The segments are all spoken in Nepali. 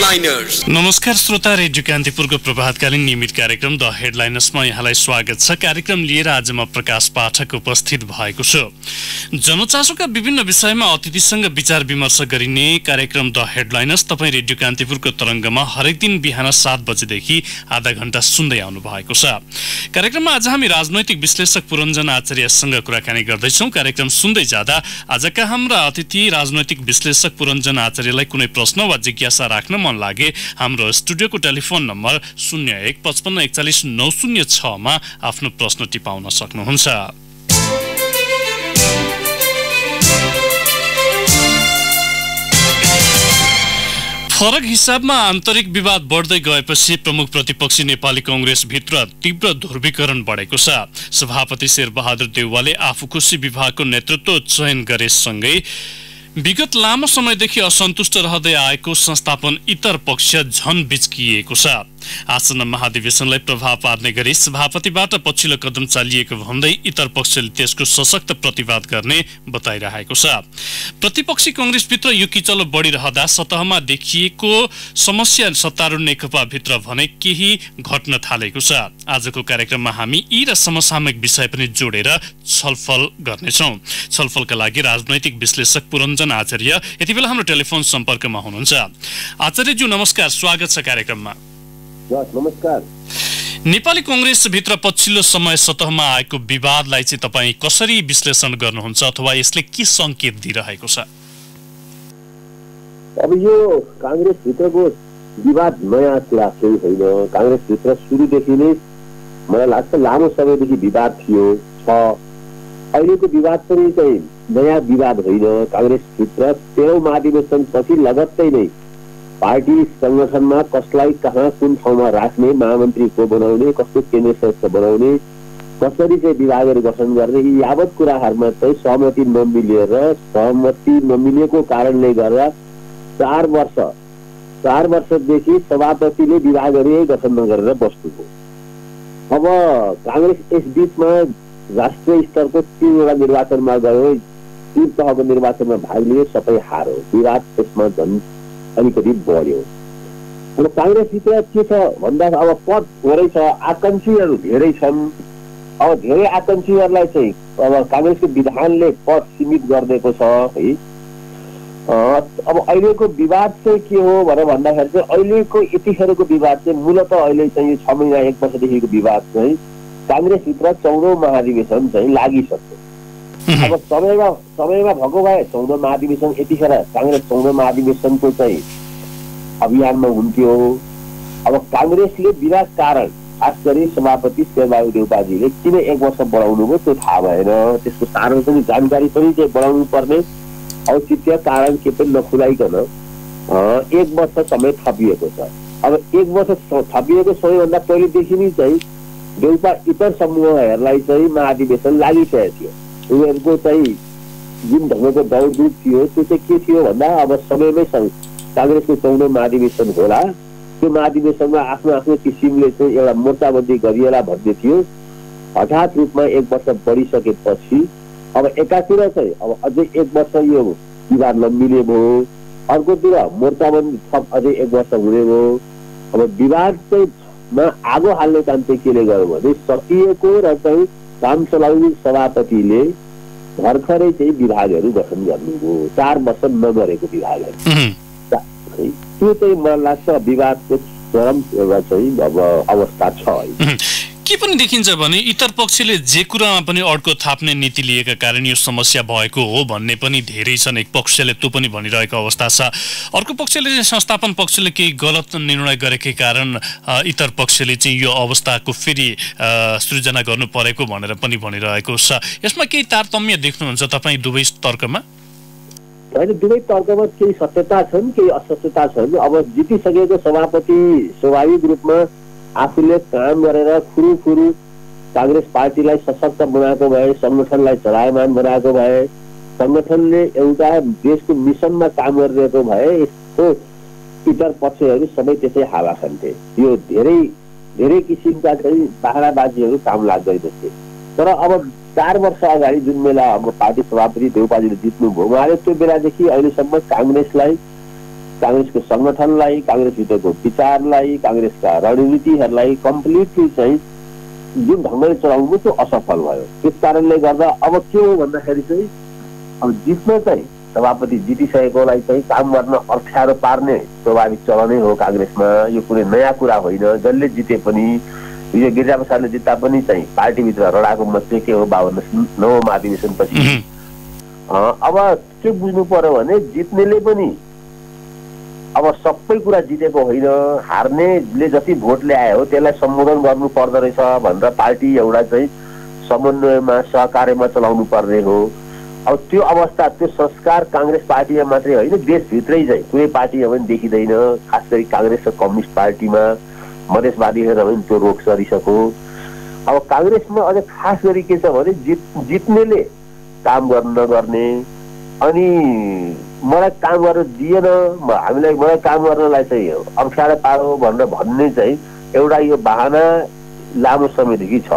हेडलाइनर्स। नमस्कार श्रोता, रेडियो कान्तिपुरको प्रभातकालीन नियमित कार्यक्रम द हेडलाइनर्समा यहाँलाई स्वागत छ। कार्यक्रम लिएर आज म प्रकाश पाठक उपस्थित भएको छु। जनचासोका विभिन्न विषयमा अतिथिसँग विचार विमर्श गरिने कार्यक्रम द हेडलाइनर्स तपाईँ रेडियो कान्तिपुरको तरङ्गमा हरेक दिन बिहान 7 बजेदेखि आधा घण्टा सुन्दै आउनु भएको छ। कार्यक्रममा आज हामी राजनैतिक विश्लेषक पुरञ्जन आचार्यसँग कुराकानी गर्दैछौँ। कार्यक्रम सुन्दै जाँदा आजका हाम्रा अतिथि राजनैतिक विश्लेषक पुरञ्जन आचार्यलाई कुनै प्रश्न वा जिज्ञासा राख्न मन लागे हाम्रो स्टुडियोको टेलिफोन नम्बर 01 55 41 906 मा आफ्नो प्रश्न टिपाउन सक्नुहुन्छ। फरक हिसाबमा आन्तरिक विवाद बढ्दै गएपछि प्रमुख प्रतिपक्षी नेपाली कांग्रेस भित्र तीव्र ध्रुवीकरण बढेको छ। सभापति शेरबहादुर देउवाले आफू खुशी विभागको नेतृत्व चयन गरेसँगै विगत लामो समयदेखि असन्तुष्ट रहँदै आएको संस्थापन इतर पक्ष झन बिच्किएको छ। आसन्न महाधिवेशनलाई प्रभाव पार्ने गरी सभापतिबाट पछिल्लो कदम चालिएको भन्दै इतर पक्षले त्यसको सशक्त प्रतिवाद गर्ने बताइरहेको छ। प्रतिपक्षी कांग्रेसभित्र यो किचलो बढिरहँदा सतहमा देखिएको समस्या सत्तारूढ नेकपा भित्र भने केही घट्न थालेको छ। आजको कार्यक्रममा हामी यी र समसामयिक विषय पनि जोडेर छलफल गर्नेछौँ। छलफलका लागि राजनैतिक विश्लेषक पुरञ्जन आचार्य यति बेला हाम्रो टेलिफोन सम्पर्कमा हुनुहुन्छ। आचार्यज्यू नमस्कार, स्वागत छ कार्यक्रममा। नमस्कार। नेपाली कांग्रेस भित्र पछिल्लो समय सतहमा आएको विवादलाई चाहिँ तपाईँ कसरी विश्लेषण गर्नुहुन्छ अथवा यसले के संकेत दिइरहेको छ? अब यो कांग्रेस भित्रको विवाद नयाँ कुरा केही होइन। कांग्रेस भित्र सुरुदेखि नै मलाई लाग्छ लामो समयदेखि विवाद थियो छ। अहिलेको विवाद पनि चाहिँ नयाँ विवाद होइन। कांग्रेस भित्र 13औं महाधिवेशन पछि लगत्तै नै पार्टी संगठनमा कसलाई कहाँ कुन ठाउँमा राख्ने, महामन्त्री को बनाउने, कस्तो केन्द्र सदस्य बनाउने, कसरी चाहिँ विभागहरू गठन गर्ने, यी यावत कुराहरूमा चाहिँ सहमति नमिलेको कारणले गर्दा 4 वर्षदेखि सभापतिले विभागहरू गठन नगरेर बस्नुभयो। अब कांग्रेस यस बीचमा राष्ट्रिय स्तरको 3वटा निर्वाचनमा गयो, 3 तहको निर्वाचनमा भाग लियो, सबै हारो। विवाद त्यसमा झन् अलिकति बढ्यो। अब कांग्रेसभित्र के छ भन्दा अब पद थोरै छ, आकांक्षीहरू धेरै छन्। अब धेरै आकांक्षीहरूलाई चाहिँ अब कांग्रेसको विधानले पद सीमित गरिदिएको छ है। अब अहिलेको विवाद चाहिँ के हो भनेर भन्दाखेरि चाहिँ अहिलेको यतिखेरको विवाद चाहिँ मूलत अहिले चाहिँ यो 6 महिना 1 वर्षदेखिको विवाद चाहिँ कांग्रेसभित्र 14औं महाधिवेशन चाहिँ लागिसक्यो। अब समयमा भएको भए 14औं महाधिवेशन यतिखेर कांग्रेस 14औं महाधिवेशनको चाहिँ अभियानमा हुन्थ्यो। अब कांग्रेसले बिना कारण खास गरी सभापति शेरबहादुर देउवाजीले किन 1 वर्ष बढाउनु भयो त्यो थाहा भएन। त्यसको सार्वजनिक जानकारी पनि चाहिँ बढाउनु पर्ने औचित्य कारण के पनि नखुलाइकन 1 वर्ष समय थपिएको छ। अब 1 वर्ष थपिएको सबैभन्दा पहिलेदेखि नै चाहिँ देउपा इतर समूहहरूलाई चाहिँ महाधिवेशन लागिसकेको थियो। उनीहरूको चाहिँ जुन ढङ्गको दौडधुप थियो त्यो चाहिँ के थियो भन्दा अब समयमै कांग्रेसको 14औं महाधिवेशन होला, त्यो महाधिवेशनमा आफ्नो किसिमले चाहिँ एउटा मोर्चाबन्दी गरिएला भन्ने थियो। हठात रूपमा 1 वर्ष बढिसकेपछि अब एकातिर चाहिँ अब अझै 1 वर्ष यो विवाद नमिले भयो, अर्कोतिर मोर्चाबन्दी थप अझै 1 वर्ष हुने भयो। अब विवाद चाहिँ आगो हाल्ने काम चाहिँ केले गर्यो भने सकिएको र चाहिँ काम चलाउने सभापतिले भर्खरै चाहिँ विभागहरू गठन गर्नुभयो, 4 वर्ष नगरेको विभागहरू। त्यो चाहिँ मलाई लाग्छ विवादको चरम एउटा चाहिँ अब अवस्था छ। के पनि देखिन्छ भने इतर पक्षले जे कुरामा पनि अड्को थाप्ने नीति लिएका कारण यो समस्या भएको हो भन्ने पनि धेरै छन्। एक पक्षले त्यो पनि भनिरहेको अवस्था छ, अर्को पक्षले चाहिँ संस्थापन पक्षले केही गलत निर्णय गरेकै कारण इतर पक्षले चाहिँ यो अवस्थाको फेरि सृजना गर्नु परेको भनेर पनि भनिरहेको छ। यसमा केही तारतम्य देख्नुहुन्छ तपाईँ दुवै तर्कमा? होइन, दुवै तर्कमा केही सत्यता छन्, केही असत्यता छन्। अब जितिसकेको सभापति स्वाभाविक रूपमा आफूले काम गरेर फुरू कांग्रेस पार्टीलाई सशक्त बनाएको भए, संगठनलाई चलायमान बनाएको भए, संगठनले एउटा देशको मिसनमा काम गरिरहेको भए यसको इतर पक्षहरू सबै त्यसै हावा खान्थे। यो धेरै किसिमका चाहिँ बाख्राबाजीहरू काम लाग्दैन थिए। तर अब 4 वर्ष अगाडि जुन बेला अब पार्टी सभापति देउपाजीले जित्नुभयो, उहाँले त्यो बेलादेखि अहिलेसम्म कांग्रेसलाई काङ्ग्रेसको संगठनलाई, काङ्ग्रेसभित्रको विचारलाई, काङ्ग्रेसका रणनीतिहरूलाई कम्प्लिटली चाहिँ जुन ढङ्गले चलाउनु त्यो असफल भयो। त्यस कारणले गर्दा अब के हो भन्दाखेरि चाहिँ अब जित्न चाहिँ सभापति जितिसकेकोलाई चाहिँ काम गर्न अप्ठ्यारो पार्ने स्वाभाविक चलनै हो काङ्ग्रेसमा। यो कुनै नयाँ कुरा होइन। जसले जिते पनि, यो गिरिजाप्रसादले जित्दा पनि चाहिँ पार्टीभित्र रडाको मत के हो 52 महाधिवेशनपछि। अब के बुझ्नु पर्यो भने जित्नेले पनि अब सबै कुरा जितेको होइन, हार्नेले जति भोट ल्यायो त्यसलाई सम्बोधन गर्नु पर्दो रहेछ भनेर पार्टी एउटा चाहिँ समन्वयमा सहकार्यमा चलाउनु पर्ने हो। अब त्यो अवस्था, त्यो संस्कार काङ्ग्रेस पार्टीमा मात्रै होइन, देशभित्रै चाहिँ कुनै पार्टीमा पनि देखिँदैन। खास गरी काङ्ग्रेस र कम्युनिस्ट पार्टीमा मधेसवादीहरू पनि त्यो रोग सरिसक्यो। अब काङ्ग्रेसमा अझ खास गरी के छ भने जित्नेले काम नगर्ने, अनि मलाई काम गर्न दिएन, मलाई काम गर्नलाई चाहिँ अप्ठ्यारो पारो भनेर भन्ने चाहिँ एउटा यो बहाना लामो समयदेखि छ।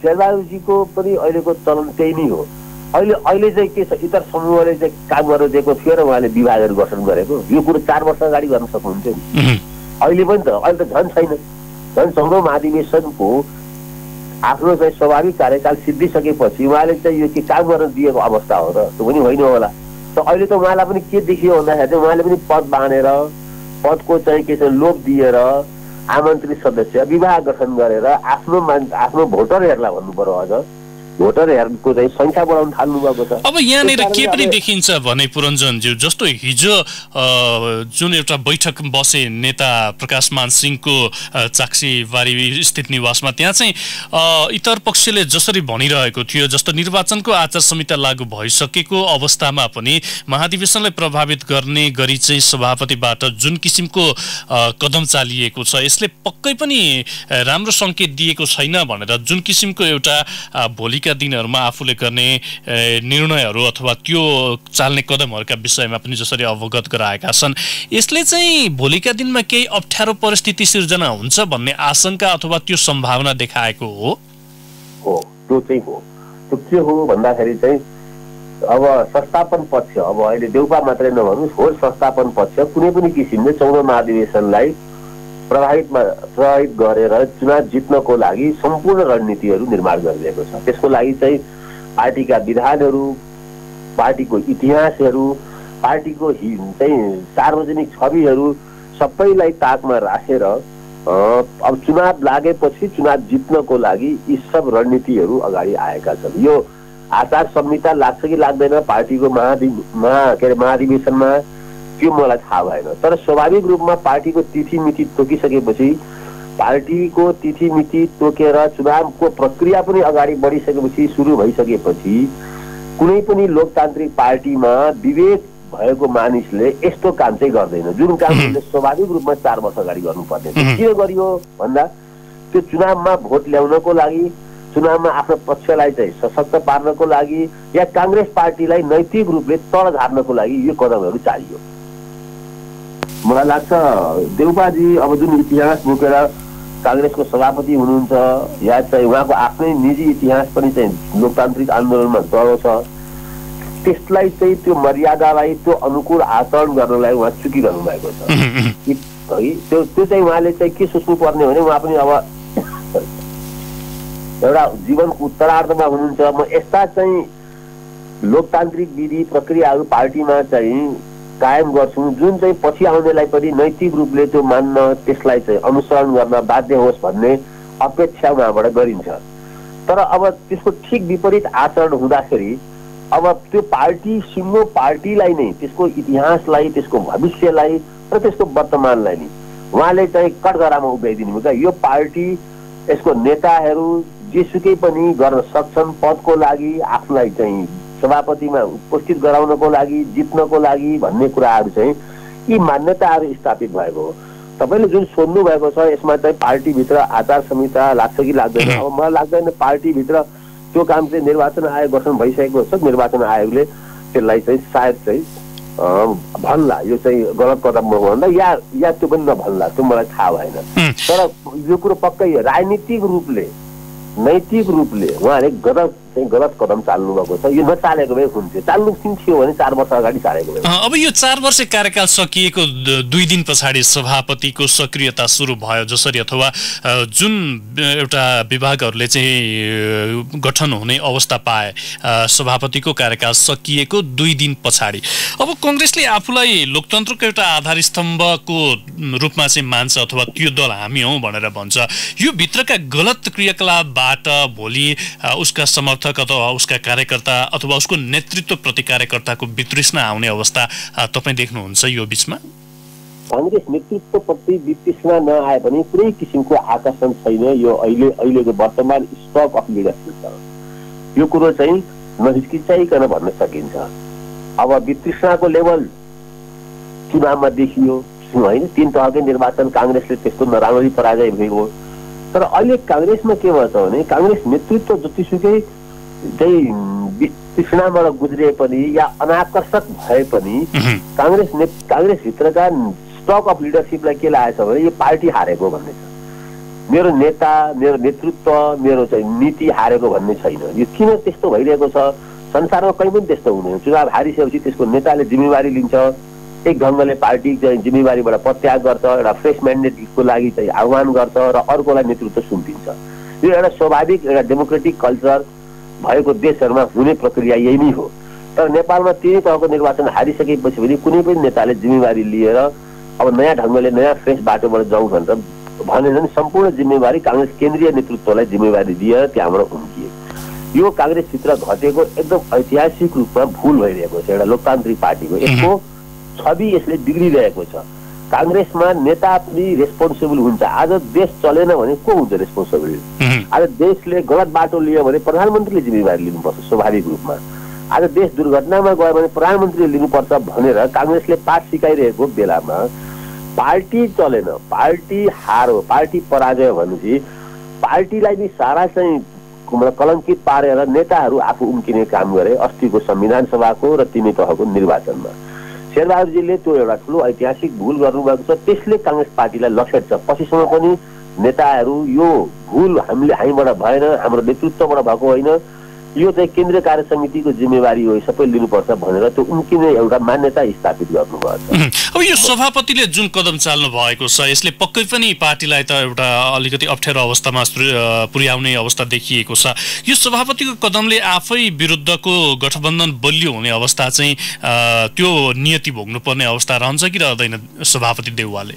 शेरबहादुरजीको पनि अहिलेको चलन त्यही नै हो। अहिले चाहिँ के छ, इतर समूहले चाहिँ काम गर्न दिएको थियो र उहाँले विभागहरू गठन गरेको। यो कुरो 4 वर्ष अगाडि गर्न सक्नुहुन्थ्यो नि। अहिले पनि त, अहिले त झन् छैन। झन् 14औं महाधिवेशनको आफ्नो चाहिँ स्वाभाविक कार्यकाल सिद्धिसकेपछि उहाँले चाहिँ यो के काम गर्न दिएको अवस्था हो र? त्यो पनि होइन होला। त अहिले त उहाँलाई पनि के देखियो भन्दाखेरि चाहिँ उहाँले पनि पद बाँडेर, पदको चाहिँ के छ लोभ दिएर आमन्त्रित सदस्य विभाग गठन गरेर आफ्नो भोटरहरूलाई भन्नु पर्यो, अझ भोटरहरूको चाहिँ संख्या बढाउन थाल्नु भएको छ। अब यहाँनिर के पनि देखिन्छ भने पुरञ्जनज्यू, जस्तो हिजो जुन एउटा बैठक बसे नेता प्रकाशमान सिंहको चाक्सीबारी स्थित निवासमा, त्यहाँ चाहिँ इतर पक्षले जसरी भनिरहेको थियो, जस्तो निर्वाचनको आचार संहिता लागू भइसकेको अवस्थामा पनि महाधिवेशनलाई प्रभावित गर्ने गरी चाहिँ सभापतिबाट जुन किसिमको कदम चालिएको छ, यसले पक्कै पनि राम्रो संकेत दिएको छैन भनेर जुन किसिमको एउटा भोलि दिनहरुमा आफूले गर्ने निर्णयहरू अथवा त्यो चाल्ने कदमहरूका विषयमा पनि जसरी अवगत गराएका छन्, यसले चाहिँ भोलिका दिनमा केही अप्ठ्यारो परिस्थिति सिर्जना हुन्छ भन्ने आशंका अथवा त्यो सम्भावना देखाएको हो। त्यो चाहिँ हो। त्यो के हो भन्दाखेरि चाहिँ अब संस्थापन पक्ष, अब अहिले देउपा मात्रै नभन्नुहोस्, हो संस्थापन पक्ष कुनै पनि किसिमले 14औं महाधिवेशनलाई प्रभावित गरेर चुनाव जित्नको लागि सम्पूर्ण रणनीतिहरू निर्माण गरिरहेको छ। त्यसको लागि चाहिँ पार्टीका विधानहरू, पार्टीको इतिहासहरू, पार्टीको चाहिँ सार्वजनिक छविहरू सबैलाई ताकमा राखेर अब चुनाव लागेपछि चुनाव जित्नको लागि यी सब रणनीतिहरू अगाडि आएका छन्। यो आचार संहिता लाग्छ कि लाग्दैन पार्टीको महाधिवेशनमा त्यो मलाई थाहा भएन, तर स्वाभाविक रूपमा पार्टीको तिथि मिति तोकिसकेपछि, पार्टीको तिथि मिति तोकेर चुनावको प्रक्रिया पनि अगाडि बढिसकेपछि, सुरु भइसकेपछि कुनै पनि लोकतान्त्रिक पार्टीमा विवेक भएको मानिसले यस्तो काम चाहिँ गर्दैन जुन कामले स्वाभाविक रूपमा 4 वर्ष अगाडि गर्नुपर्ने। के गरियो भन्दा त्यो चुनावमा भोट ल्याउनको लागि, चुनावमा आफ्नो पक्षलाई चाहिँ सशक्त पार्नको लागि या काङ्ग्रेस पार्टीलाई नैतिक रूपले तल झार्नको लागि यो कदमहरू चाहियो। मलाई लाग्छ देउपाजी अब जुन इतिहास बोकेर काङ्ग्रेसको सभापति हुनुहुन्छ, या चाहिँ उहाँको आफ्नै निजी इतिहास पनि चाहिँ लोकतान्त्रिक आन्दोलनमा जडो छ, त्यसलाई चाहिँ त्यो मर्यादालाई, त्यो अनुकूल आचरण गर्नलाई उहाँ चुकिरहनु भएको छ है। त्यो चाहिँ उहाँले चाहिँ के सोच्नु पर्ने भने, उहाँ पनि अब एउटा जीवनको उत्तरार्धमा हुनुहुन्छ। म यस्ता चाहिँ लोकतान्त्रिक विधि प्रक्रियाहरू पार्टीमा चाहिँ कायम गर्छु जुन चाहिँ पछि आउनेलाई पनि नैतिक रूपले त्यो मान्न, त्यसलाई चाहिँ अनुसरण गर्न बाध्य होस् भन्ने अपेक्षा उहाँबाट गरिन्छ। तर अब त्यसको ठिक विपरीत आचरण हुँदाखेरि अब त्यो पार्टी, सिङ्गो पार्टीलाई नै, त्यसको इतिहासलाई, त्यसको भविष्यलाई र त्यसको वर्तमानलाई नै उहाँले चाहिँ कठघरामा उभ्याइदिनु भयो। क्या यो पार्टी, यसको नेताहरू जेसुकै पनि गर्न सक्छन् पदको लागि, आफूलाई चाहिँ सभापतिमा उपस्थित गराउनको लागि, जित्नको लागि भन्ने कुराहरू चाहिँ यी मान्यताहरू स्थापित भएको हो। तपाईँले जुन सोध्नु भएको छ यसमा चाहिँ पार्टीभित्र आचार संहिता लाग्छ कि लाग्दैन, अब मलाई लाग्दैन पार्टीभित्र त्यो काम चाहिँ निर्वाचन आयोग गठन भइसकेको छ। निर्वाचन आयोगले त्यसलाई चाहिँ सायद चाहिँ भन्ला यो चाहिँ गलत कदम हो भन्दा, या त्यो पनि नभन्ला, त्यो मलाई थाहा भएन। तर यो कुरो पक्कै राजनीतिक रूपले, नैतिक रूपले उहाँले गलत चाहिँ गलत कदम चाल्नु भएको छ। यो नचालेको भए हुन्थ्यो, चाल्नु थियो भने 4 वर्ष अगाडि चालेको भए। अब यो 4 वर्ष कार्यकाल सकिएको 2 दिन पछाडि सभापतिको सक्रियता सुरु भयो जसरी, अथवा जुन एउटा विभागहरूले चाहिँ गठन हुने अवस्था पाए सभापतिको कार्यकाल सकिएको 2 दिन पछाडि, अब कांग्रेसले आफूलाई लोकतन्त्रको एउटा आधार स्तम्भको रूपमा चाहिँ मान्छ अथवा त्यो दल हामी हौं भनेर भन्छ। यो भित्रका गलत क्रियाकलापबाट भोलि उसका समर्थक अथवा उसका कार्यकर्ता अथवा उसको नेतृत्व प्रति कार्यकर्ताको वितृष्णा आउने अवस्था तपाई देख्नुहुन्छ यो बीचमा? कांग्रेस नेतृत्व प्रति वितृष्णा नआए पनि कुनै किसिमको आकर्षण छैन। यो अहिलेको वर्तमान स्टक अफ लिडरशिप छ, यो कुरो चाहिँ नहिचकिचाइकन भन्न सकिन्छ। अब वितृष्णाको लेभल चुनावमा देखियो हैन, 3 तहकै निर्वाचन कांग्रेसले त्यस्तो नराम्ररी पराजय भएको। तर अहिले कांग्रेसमा के भन्छ भने कांग्रेस नेतृत्व जतिसुकै चाहिँ वितृष्णाबाट गुज्रिए पनि या अनाकर्षक भए पनि कांग्रेस भित्रका स्टक अफ लिडरशिपलाई के लागेछ भने यो पार्टी हारेको भन्ने छ। मेरो नेता, मेरो नेतृत्व, मेरो चाहिँ नीति हारेको भन्ने छैन। यो किन त्यस्तो भइरहेको छ? संसारमा कहीँ पनि त्यस्तो हुँदैन। चुनाव हारिसकेपछि त्यसको नेताले जिम्मेवारी लिन्छ, एक ढङ्गले पार्टी चाहिँ जिम्मेवारीबाट प्रत्याग गर्छ, एउटा फ्रेस म्यान्डेटको लागि चाहिँ आह्वान गर्छ र अर्कोलाई नेतृत्व सुम्पिन्छ। यो एउटा स्वाभाविक एउटा डेमोक्रेटिक कल्चर भएको देशहरूमा हुने प्रक्रिया यही नै हो। तर नेपालमा 3 तहको निर्वाचन हारिसकेपछि पनि कुनै पनि नेताले जिम्मेवारी लिएर अब नयाँ ढङ्गले नयाँ फ्रेस बाटोबाट जाउँ भनेर सम्पूर्ण जिम्मेवारी कांग्रेस केन्द्रीय नेतृत्वलाई जिम्मेवारी दिएर त्यहाँबाट उम्किए। यो कांग्रेसभित्र घटेको एकदम ऐतिहासिक रूपमा भूल भइरहेको छ एउटा लोकतान्त्रिक पार्टीको। यसको छवि यसले बिग्रिरहेको छ। कांग्रेसमा नेता पनि रेस्पोन्सिबल हुन्छ। आज देश चलेन भने को हुन्छ रेस्पोन्सिबल? आज देशले गलत बाटो लियो भने प्रधानमन्त्रीले जिम्मेवारी लिनुपर्छ स्वाभाविक रूपमा। आज देश दुर्घटनामा गयो भने प्रधानमन्त्रीले लिनुपर्छ भनेर कांग्रेसले पाठ सिकाइरहेको बेलामा पार्टी चलेन, पार्टी हारो, पार्टी पराजय भनेपछि पार्टीलाई नि सारा चाहिँ कलङ्कित पारेर नेताहरू आफू उम्किने काम गरे अस्तिको संविधान सभाको र 3 तहको निर्वाचनमा। शेरबहादुरजीले त्यो एउटा ठुलो ऐतिहासिक भूल गर्नुभएको छ। त्यसले कांग्रेस पार्टीलाई लक्षित छ। पछिसम्म पनि नेताहरू यो भूल हामीबाट भएन, हाम्रो नेतृत्वबाट भएको होइन, यो चाहिँ केन्द्रीय कार्य समितिको जिम्मेवारी हो, सबै लिनुपर्छ भनेर त्यो उम्किने एउटा मान्यता स्थापित गर्नुभएको छ। अब यो सभापतिले जुन कदम चाल्नु भएको छ यसले पक्कै पनि पार्टीलाई त एउटा अलिकति अप्ठ्यारो अवस्थामा पुर्याउने अवस्था देखिएको छ। यो सभापतिको कदमले आफै विरुद्धको गठबन्धन बलियो हुने अवस्था चाहिँ त्यो नियति भोग्नुपर्ने अवस्था रहन्छ कि रहँदैन सभापति देउवाले?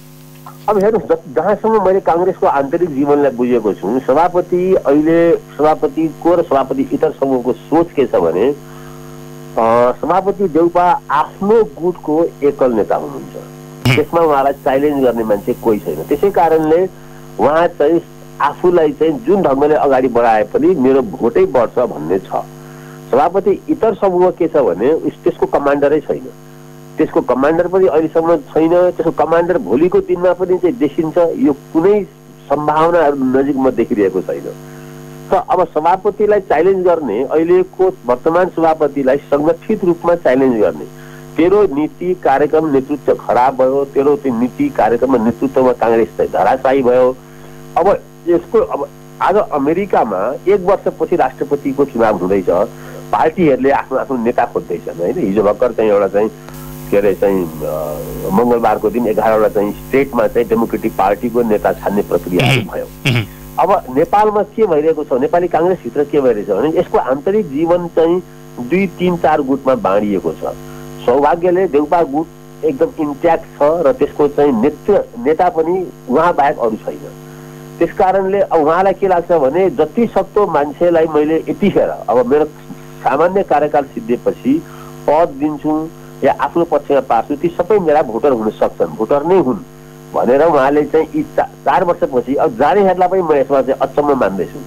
अब हेर्नुहोस्, जहाँसम्म मैले कांग्रेसको आन्तरिक जीवनलाई बुझेको छु, सभापतिको र सभापति इतर समूहको सोच के छ भने सभापति देउपा आफ्नो गुटको एकल नेता हुनुहुन्छ। त्यसमा उहाँलाई च्यालेन्ज गर्ने मान्छे कोही छैन। त्यसै कारणले उहाँ चाहिँ आफूलाई चाहिँ जुन ढङ्गले अगाडि बढाए पनि मेरो भोटै बढ्छ भन्ने छ। सभापति इतर समूह के छ भने त्यसको कमान्डरै छैन, त्यसको कमान्डर पनि अहिलेसम्म छैन। त्यसको कमान्डर भोलिको दिनमा पनि चाहिँ देखिन्छ, यो कुनै सम्भावनाहरू नजिकमा देखिरहेको छैन। त अब सभापतिलाई च्यालेन्ज गर्ने, अहिलेको वर्तमान सभापतिलाई संगठित रूपमा च्यालेन्ज गर्ने, तेरो नीति कार्यक्रम नेतृत्व खराब भयो, तेरो त्यो नीति कार्यक्रम नेतृत्वमा कांग्रेस चाहिँ धराशायी भयो। अब यसको अब आज अमेरिकामा 1 वर्षपछि राष्ट्रपतिको चुनाव हुँदैछ, पार्टीहरूले आफ्नो आफ्नो नेता खोज्दैछन् हैन। हिजो भर्खर चाहिँ एउटा चाहिँ के अरे चाहिँ मंगलबारको दिन 11वटा चाहिँ स्टेटमा चाहिँ डेमोक्रेटिक पार्टीको नेता छान्ने प्रक्रियाहरू भयो। अब नेपालमा के भइरहेको छ, नेपाली कांग्रेसभित्र के भइरहेछ भने यसको आन्तरिक जीवन चाहिँ 2, 3, 4 गुटमा बाँडिएको छ। सौभाग्यले देउपा गुट एकदम इन्ट्याक्ट छ र त्यसको चाहिँ नेता पनि उहाँ बाहेक अरू छैन। त्यसकारणले अब उहाँलाई के लाग्छ भने जति सक्दो मान्छेलाई मैले यतिखेर अब मेरो सामान्य कार्यकाल सिद्धिएपछि पद दिन्छु या आफ्नो पक्षमा पार्छु, ती सबै मेरा भोटर हुन सक्छन्, भोटर नै हुन् भनेर उहाँले चाहिँ 4 वर्षपछि अब जानेहरूलाई पनि म यसमा चाहिँ अचम्म मान्दैछु।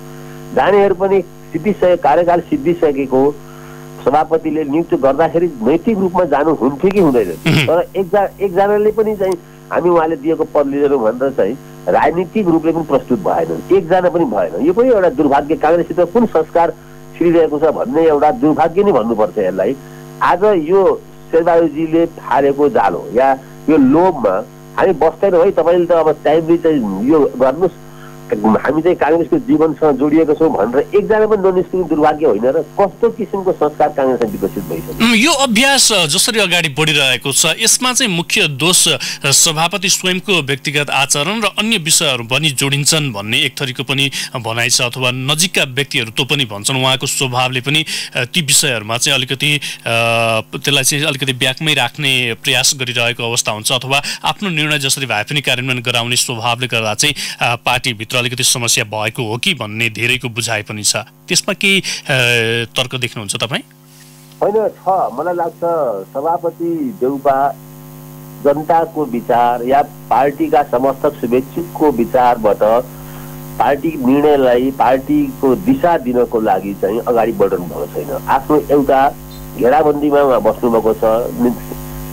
जानेहरू पनि कार्यकाल सिद्धिसकेको सभापतिले नियुक्त गर्दाखेरि नैतिक रूपमा जानु हुन्थ्यो कि हुँदैन, तर एकजनाले पनि चाहिँ हामी उहाँले दिएको पद लिँदैनौँ भनेर चाहिँ राजनीतिक रूपले पनि प्रस्तुत भएन, एकजना पनि भएन। यो पनि एउटा दुर्भाग्य, कांग्रेससित कुन संस्कार छिरिरहेको छ भन्ने एउटा दुर्भाग्य नै भन्नुपर्छ यसलाई। आज यो शेरबहादुरजीले फालेको जालो या यो लोभमा हामी बस्दैनौँ है, तपाईँले त अब टाइमली चाहिँ यो गर्नुहोस् हामी चाहिँ काङ्ग्रेसको जीवनसँग जोडिएको छौँ भनेर एकजना पनि ननिस्किने दुर्भाग्य होइन र कस्तो किसिमको संस्कार काङ्ग्रेसमा विकसित भइसक्यो। यो अभ्यास जसरी अगाडि बढिरहेको छ यसमा चाहिँ मुख्य दोष सभापति स्वयंको व्यक्तिगत आचरण र अन्य विषयहरू पनि जोडिन्छन् भन्ने एक थरीको पनि भनाइ छ, अथवा नजिकका व्यक्तिहरू त्यो पनि भन्छन् उहाँको स्वभावले पनि ती विषयहरूमा चाहिँ अलिकति त्यसलाई चाहिँ अलिकति ब्याकमै राख्ने प्रयास गरिरहेको अवस्था हुन्छ, अथवा आफ्नो निर्णय जसरी भए पनि कार्यान्वयन गराउने स्वभावले गर्दा चाहिँ पार्टीभित्र अलिकति समस्या भएको हो कि भन्ने धेरैको बुझाइ पनि छ। त्यसमा केही तर्क देख्नुहुन्छ तपाईँ? होइन छ, मलाई लाग्छ सभापति देउपा जनताको विचार या पार्टीका समर्थक शुभेच्छुकको विचारबाट पार्टी निर्णयलाई पार्टीको दिशा दिनको लागि चाहिँ अगाडि बढ्नु भएको छैन। आफ्नो एउटा घेराबन्दीमा बस्नुभएको छ,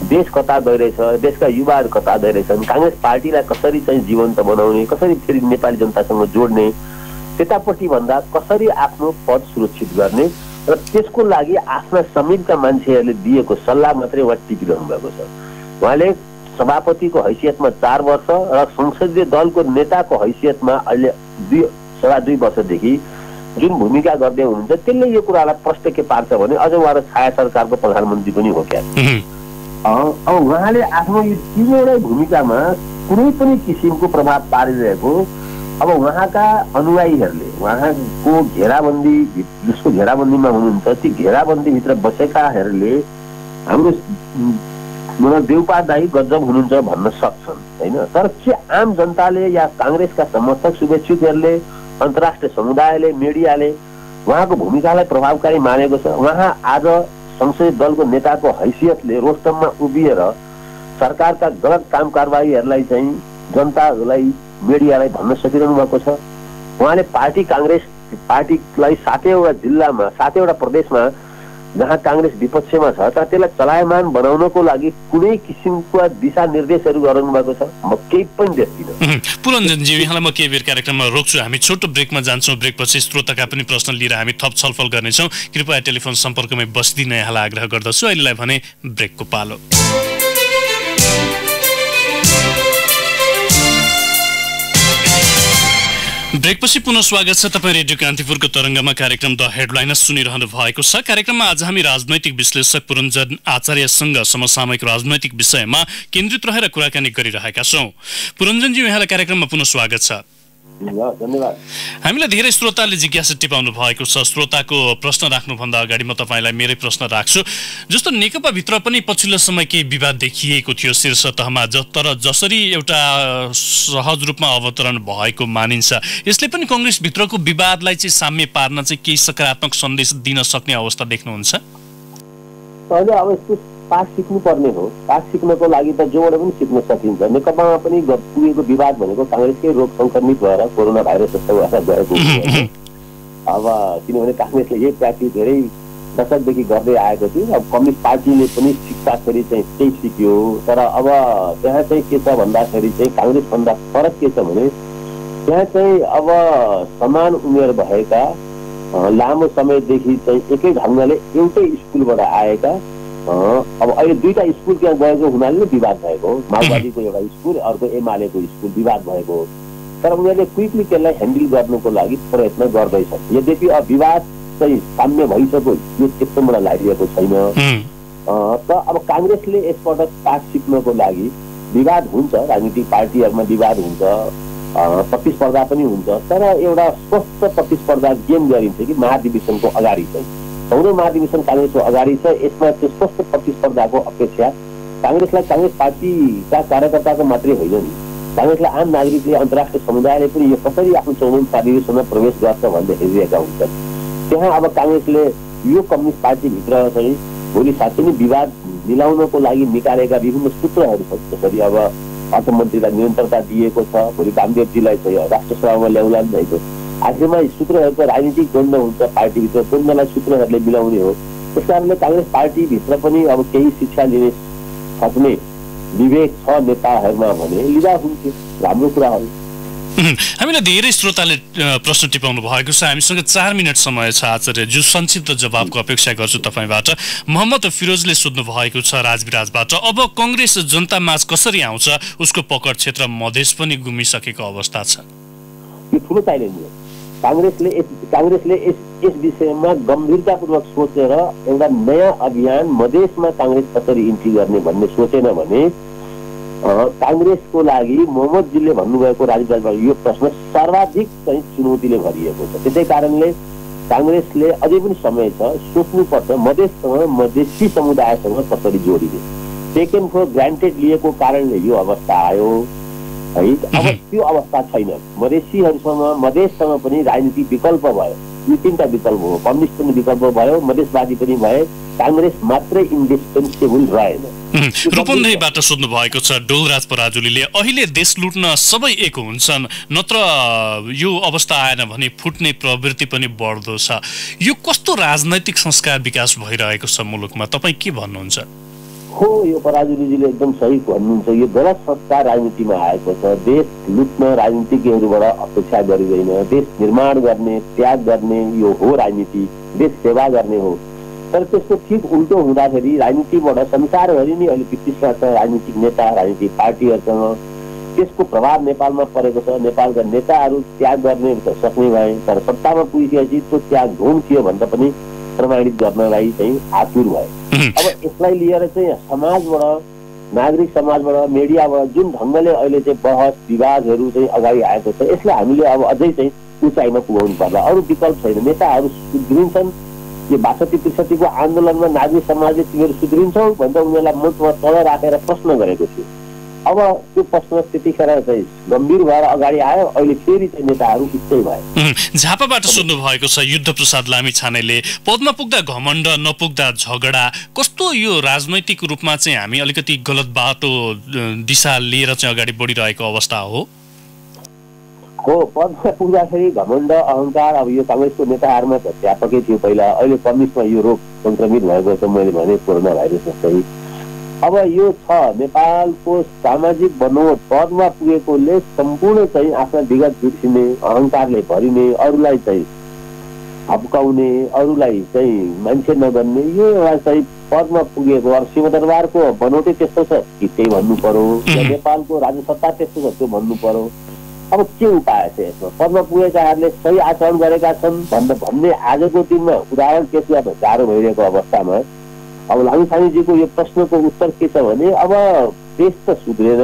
देश कता गइरहेछ, देशका युवाहरू कता गइरहेछन्, काङ्ग्रेस पार्टीलाई कसरी चाहिँ जीवन्त बनाउने, कसरी फेरि नेपाली जनतासँग जोड्ने, त्यतापट्टि भन्दा कसरी आफ्नो पद सुरक्षित गर्ने र त्यसको लागि आफ्ना समितिका मान्छेहरूले दिएको सल्लाह मात्रै उहाँ टिकिरहनु भएको छ। उहाँले सभापतिको हैसियतमा 4 वर्ष र संसदीय दलको नेताको हैसियतमा अहिले 2.5 वर्षदेखि जुन भूमिका गर्दै हुनुहुन्छ त्यसले यो कुरालाई प्रष्ट के पार्छ भने अझ उहाँ छाया सरकारको प्रधानमन्त्री पनि हो क्या। अब उहाँले आफ्नो यो तीनवटै भूमिकामा कुनै पनि किसिमको प्रभाव पारिरहेको अब उहाँका अनुयायीहरूले उहाँको घेराबन्दी जसको घेराबन्दीमा हुनुहुन्छ ती घेराबन्दीभित्र बसेकाहरूले हाम्रो देउपा दाई गजब हुनुहुन्छ भन्न सक्छन् होइन, तर के आम जनताले या काङ्ग्रेसका समर्थक शुभेच्छुकहरूले अन्तर्राष्ट्रिय समुदायले मिडियाले उहाँको भूमिकालाई प्रभावकारी मानेको छ। उहाँ आज संसदीय दलको नेताको हैसियतले रोस्टममा उभिएर सरकारका गलत काम कारबाहीहरूलाई चाहिँ जनतालाई मिडियालाई भन्न सकिरहनु भएको छ। उहाँले काङ्ग्रेस पार्टीलाई 7वटा जिल्लामा 7वटा प्रदेशमा जहाँ काङ्ग्रेस विपक्षमा छ तर त्यसलाई चलायमान बनाउनको लागि कुनै किसिमको दिशा निर्देशहरू गराउनु भएको छ। म केही पनि देख्दिनँ। पुरञ्जनजी, यहाँलाई म केही बेर कार्यक्रममा रोक्छु, हामी छोटो ब्रेकमा जान्छौँ। ब्रेकपछि श्रोताका पनि प्रश्न लिएर हामी थप छलफल गर्नेछौँ। कृपया टेलिफोन सम्पर्कमै बस्दिन यहाँलाई आग्रह गर्दछु। अहिलेलाई भने ब्रेकको पालो। ब्रेकपछि पुनः स्वागत छ। तपाईँ रेडियो कान्तिपुरको तरङ्गमा कार्यक्रम द हेडलाइनर्स सुनिरहनु भएको छ। कार्यक्रममा आज हामी राजनैतिक विश्लेषक पुरञ्जन आचार्यसँग समसामयिक राजनैतिक विषयमा केन्द्रित रहेर कुराकानी गरिरहेका छौँ। पुरञ्जनजी, यहाँलाई कार्यक्रममा पुनः स्वागत छ। धन्यवाद। हामीलाई धेरै श्रोताले जिज्ञासा टिपाउनु भएको छ। श्रोताको प्रश्न राख्नुभन्दा अगाडि म तपाईँलाई मेरै प्रश्न राख्छु। जस्तो नेकपा भित्र पनि पछिल्लो समय केही विवाद देखिएको थियो शीर्ष तहमा, तर जसरी एउटा सहज रूपमा अवतरण भएको मानिन्छ यसले पनि कङ्ग्रेस भित्रको विवादलाई चाहिँ साम्य पार्न चाहिँ केही सकारात्मक सन्देश दिन सक्ने अवस्था देख्नुहुन्छ? अहिले अब यस्तो पाठ सिक्नुपर्ने हो। पाठ सिक्नको लागि त जोबाट पनि सिक्न सकिन्छ। नेकपामा पनि पुगेको विवाद भनेको काङ्ग्रेसकै रोग संक्रमित भएर कोरोना भाइरस जस्तो असर गएको अब किनभने काङ्ग्रेसले यही प्र्याक्टिस धेरै दशकदेखि गर्दै आएको थियो। अब कम्युनिस्ट पार्टीले पनि सिक्दाखेरि चाहिँ त्यही सिक्यो, तर अब त्यहाँ चाहिँ के छ भन्दाखेरि चाहिँ काङ्ग्रेसभन्दा फरक के छ भने त्यहाँ चाहिँ अब समान उमेर भएका लामो समयदेखि चाहिँ एकै ढङ्गले एउटै स्कुलबाट आएका अब अहिले 2टा स्कुल त्यहाँ गएको हुनाले विवाद भएको हो। माओवादीको एउटा स्कुल, अर्को एमालेको स्कुल विवाद भएको हो। तर उनीहरूले क्विकली त्यसलाई ह्यान्डल गर्नुको लागि प्रयत्न गर्दैछन्। यद्यपि अब विवाद चाहिँ साम्य भइसक्यो यो त्यस्तो मलाई लागिरहेको छैन। त अब काङ्ग्रेसले यसपटक पाठ सिक्नको लागि विवाद हुन्छ, राजनीतिक पार्टीहरूमा विवाद हुन्छ, प्रतिस्पर्धा पनि हुन्छ, तर एउटा स्वस्थ प्रतिस्पर्धा गेम गरिन्छ कि महाधिवेशनको अगाडि चाहिँ 14औं महाधिवेशन काङ्ग्रेसको अगाडि छ। यसमा त्यो स्वस्थ प्रतिस्पर्धाको अपेक्षा काङ्ग्रेसलाई काङ्ग्रेस पार्टीका कार्यकर्ताको मात्रै होइन नि, काङ्ग्रेसलाई आम नागरिकले अन्तर्राष्ट्रिय समुदायले पनि यो कसरी आफ्नो 14औं महाधिवेशनमा प्रवेश गर्छ भन्दै हेरिरहेका हुन्छन्। त्यहाँ अब काङ्ग्रेसले यो कम्युनिस्ट पार्टीभित्र चाहिँ भोलि साँच्चै नै विवाद मिलाउनको लागि निकालेका विभिन्न सूत्रहरू छन्। जसरी अब अर्थमन्त्रीलाई निरन्तरता दिएको छ, भोलि वामदेवजीलाई चाहिँ राष्ट्रसभामा ल्याउला भएको आखिरमा सूत्रहरूको राजनीतिक द्वन्द्व हुन्छ। पार्टीभित्र द्वन्द्वलाई सूत्रहरूले मिलाउने हो। त्यस कारणले काङ्ग्रेस पार्टीभित्र पनि अब केही शिक्षा लिने सक्ने विवेक छ नेताहरूमा भने लिँदा हुन्थ्यो, राम्रो कुरा हो। हामीलाई धेरै श्रोताले प्रश्न टिपाउनु भएको छ। हामीसँग 4 मिनट समय छ आचार्यज्यू, संक्षिप्त जवाबको अपेक्षा गर्छु तपाईँबाट। मोहम्मद फिरोजले सोध्नु भएको छ राजविराजबाट, अब कङ्ग्रेस जनता माझ कसरी आउँछ? उसको पकड क्षेत्र मधेस पनि गुमिसकेको अवस्था छ। यो ठुलो च्यालेन्ज हो। काङ्ग्रेसले यस विषयमा गम्भीरतापूर्वक सोचेर एउटा नयाँ अभियान मधेसमा काङ्ग्रेस कसरी इन्ट्री गर्ने भन्ने सोचेन भने काङ्ग्रेसको लागि मोहम्मदजीले भन्नुभएको राजनीतिबाट यो प्रश्न सर्वाधिक चाहिँ चुनौतीले भरिएको छ। त्यसै कारणले काङ्ग्रेसले अझै पनि समय छ, सोच्नुपर्छ मधेससँग मधेसी समुदायसँग कसरी जोडिने। टेकन फर ग्रान्टेड लिएको कारणले यो अवस्था आयो है। अब त्यो अवस्था छैन। मधेससँग पनि राजनीतिक विकल्प भयो, यो तीनटा विकल्प हो। कम्युनिस्ट पनि विकल्प भयो, मधेसवादी पनि भए, काङ्ग्रेस मात्रै इन्डिस्पेन्सेबल रहेन। रूपन्देहीबाट सोध्नु भएको छ डोलराज पराजुलीले, अहिले देश लुट्न सबै एक हुन्छन्, नत्र यो अवस्था आएन भने फुट्ने प्रवृत्ति पनि बढ्दो छ। यो कस्तो राजनैतिक संस्कार विकास भइरहेको छ मुलुकमा, तपाईँ के भन्नुहुन्छ? हो, यो पराजुलीजीले एकदम सही भन्नुहुन्छ। यो गलत संस्कार राजनीतिमा आएको छ। देश लुट्न राजनीतिज्ञहरूबाट अपेक्षा गरिँदैन। देश निर्माण गर्ने, त्याग गर्ने यो हो राजनीति, देश सेवा गर्ने हो। तर त्यसको ठिक उल्टो हुँदाखेरि राजनीतिबाट संसारभरि नै अहिले विकृष्ट छ। राजनीतिक नेता, राजनीतिक पार्टीहरूसँग त्यसको प्रभाव नेपालमा परेको छ। नेपालका नेताहरू त्याग गर्ने त सक्ने भए, तर सत्तामा पुगिसकेपछि त्यो त्याग ढोङ थियो भनेर पनि प्रमाणित गर्नलाई चाहिँ आतुर भए। अब यसलाई लिएर चाहिँ समाजबाट, नागरिक समाजबाट, मिडियाबाट जुन ढङ्गले अहिले चाहिँ बहस विवादहरू चाहिँ अगाडि आएको छ, यसलाई हामीले अब अझै चाहिँ उचाइमा पुगाउनु पर्ला। अरू विकल्प छैन। नेताहरू सुध्रिन्छन्। यो 62-63 आन्दोलनमा नागरिक समाजले तिमीहरू सुध्रिन्छौ भनेर उनीहरूलाई मञ्चमा तल राखेर प्रश्न गरेको थियो। अब त्यो प्रश्न त्यतिखेर चाहिँ गम्भीर भएर अगाडि आयो। अहिले फेरि चाहिँ नेताहरू इच्छै भए। झापाबाट सोध्नु भएको छ युद्ध प्रसाद लामिछानेले, पदमा पुग्दा घमण्ड, नपुग्दा झगडा, कस्तो यो राजनैतिक रूपमा चाहिँ हामी अलिकति गलत बाटो दिशा लिएर चाहिँ अगाडि बढिरहेको अवस्था हो? पदमा पुग्दाखेरि घमण्ड, अहङ्कार, अब यो काङ्ग्रेसको नेताहरूमा त व्यापकै थियो पहिला। अहिले कम्युनिस्टमा यो रोग संक्रमित भएको छ। मैले भने कोरोना भाइरस जस्तै अब यो छ। नेपालको सामाजिक बनोट पदमा पुगेकोले सम्पूर्ण चाहिँ आफ्ना विगत बिर्सिने, अहङ्कारले भरिने, अरूलाई चाहिँ हप्काउने, अरूलाई चाहिँ मान्छे नगर्ने, यो एउटा चाहिँ पदमा पुगेको। अब सिंहदरबारको बनोटै त्यस्तो छ कि त्यही भन्नु पर्यो, नेपालको राजसत्ता त्यस्तो छ त्यो भन्नु पर्यो। अब के उपाय छ यसमा? पदमा पुगेकाहरूले सही आचरण गरेका छन् भन्ने आजको दिनमा उदाहरण पेश गर्न गाह्रो भइरहेको अवस्थामा अब लामिछानेजीको यो प्रश्नको उत्तर के छ भने अब देश त सुध्रेन,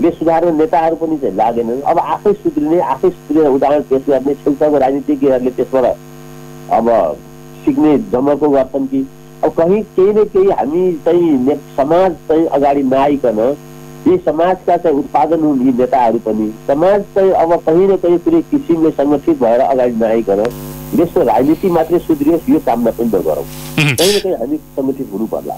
देश सुधार्ने नेताहरू पनि चाहिँ लागेनन्। अब आफै सुध्रेर उदाहरण पेश गर्ने छेउछाउको राजनीतिज्ञहरूले त्यसबाट अब सिक्ने जमको गर्छन् कि अब कहीँ केही न केही हामी चाहिँ समाज चाहिँ अगाडि नआइकन यी समाजका चाहिँ उत्पादन हुन् यी नेताहरू पनि। समाज चाहिँ अब कहीँ न कहीँ कुनै किसिमले सङ्गठित भएर अगाडि नआइकन देशको राजनीति मात्रै सुध्रियोस् यो कामना पनि नगरौँ। कहीँ न कहीँ हामी सङ्गठित हुनु पर्ला।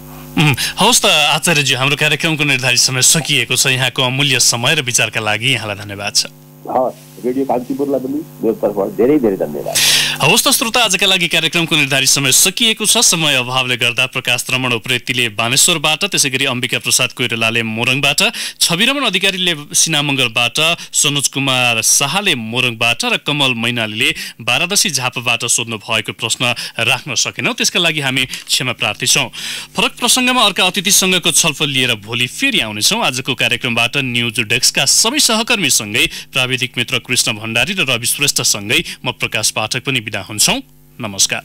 हवस् त आचार्यजी, हाम्रो कार्यक्रमको निर्धारित समय सकिएको छ। यहाँको अमूल्य समय र विचारका लागि यहाँलाई धन्यवाद छ। हवस्, रेडियो कान्तिपुरलाई पनि मेरो तर्फबाट धेरै धेरै धन्यवाद। हवस् त श्रोता, आजका लागि कार्यक्रमको निर्धारित समय सकिएको छ। समय अभावले गर्दा प्रकाश रमण उप्रेतीले बानेश्वरबाट, त्यसै गरी अम्बिका प्रसाद कोइरालाले मोरङबाट, छविरमण अधिकारीले सिनामङ्गलबाट, सनोज कुमार शाहले मोरङबाट र कमल मैनालीले बारादशी झापाबाट सोध्नु भएको प्रश्न राख्न सकेनौँ। त्यसका लागि हामी क्षमा प्रार्थी छौँ। फरक प्रसङ्गमा अर्का अतिथिसँगको छलफल लिएर भोलि फेरि आउनेछौँ। आजको कार्यक्रमबाट न्युज डेस्कका सबै सहकर्मीसँगै प्राविधिक मित्र कृष्ण भण्डारी र रवि श्रेष्ठसँगै म प्रकाश पाठक पनि बिदा हुन्छौँ। नमस्कार।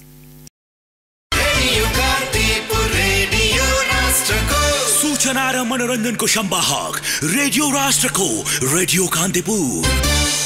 सूचना र मनोरञ्जनको संवाहक रेडियो राष्ट्रको रेडियो कान्तिपुर।